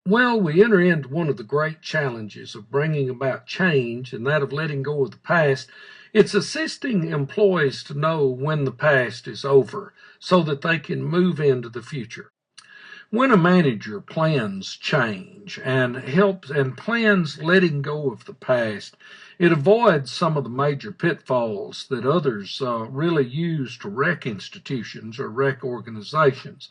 Well, we enter into one of the great challenges of bringing about change, and that of letting go of the past. It's assisting employees to know when the past is over so that they can move into the future. When a manager plans change and helps and plans letting go of the past, it avoids some of the major pitfalls that others really use to wreck institutions or wreck organizations.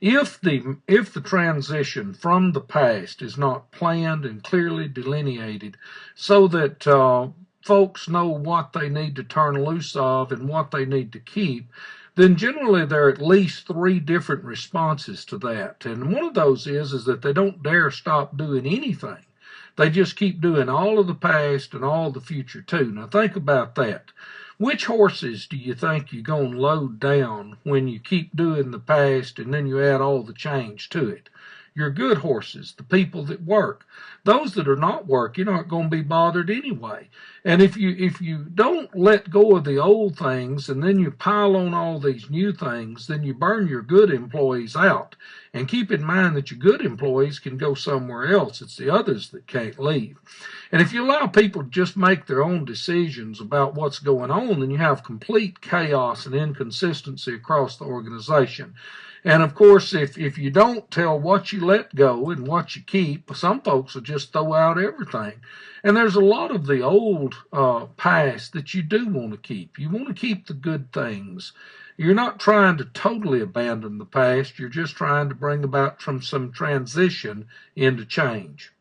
If the transition from the past is not planned and clearly delineated, so that folks know what they need to turn loose of and what they need to keep, then generally there are at least three different responses to that. And one of those is that they don't dare stop doing anything. They just keep doing all of the past and all the future too. Now think about that. Which horses do you think you're going to load down when you keep doing the past and then you add all the change to it? Your good horses, the people that work. Those that are not working aren't going to be bothered anyway. And if you don't let go of the old things and then you pile on all these new things, then you burn your good employees out. And keep in mind that your good employees can go somewhere else. It's the others that can't leave. And if you allow people to just make their own decisions about what's going on, then you have complete chaos and inconsistency across the organization. And of course, if you don't tell what you let go and what you keep, some folks will just throw out everything. And there's a lot of the old past that you do want to keep. You want to keep the good things. You're not trying to totally abandon the past. You're just trying to bring about some transition into change.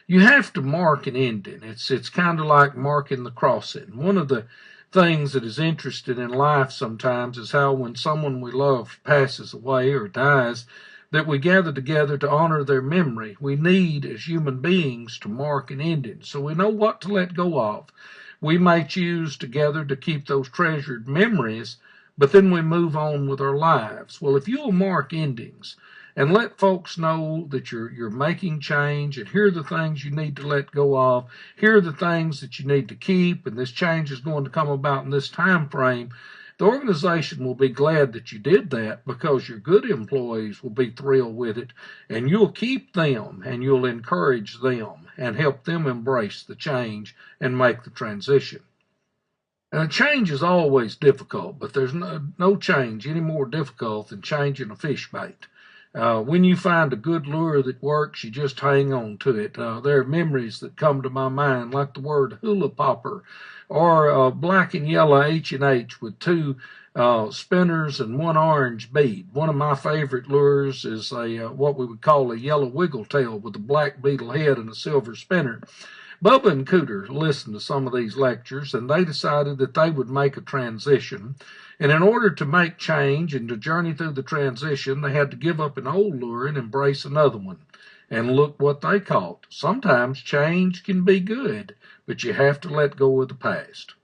You have to mark an ending. It's kind of like marking the crossing. One of the things that is interesting in life sometimes is how when someone we love passes away or dies, that we gather together to honor their memory. We need, as human beings, to mark an ending so we know what to let go of. We may choose together to keep those treasured memories, but then we move on with our lives. Well, if you'll mark endings and let folks know that you're making change, and here are the things you need to let go of, here are the things that you need to keep, and this change is going to come about in this time frame, the organization will be glad that you did that because your good employees will be thrilled with it, and you'll keep them and you'll encourage them and help them embrace the change and make the transition. Change is always difficult, but there's no change any more difficult than changing a fish bait. When you find a good lure that works, you just hang on to it. There are memories that come to my mind, like the word hula popper, or black and yellow H&H with two spinners and one orange bead. One of my favorite lures is what we would call a yellow wiggle tail with a black beetle head and a silver spinner. Bubba and Cooter listened to some of these lectures, and they decided that they would make a transition. And in order to make change and to journey through the transition, they had to give up an old lure and embrace another one. And look what they caught. Sometimes change can be good, but you have to let go of the past.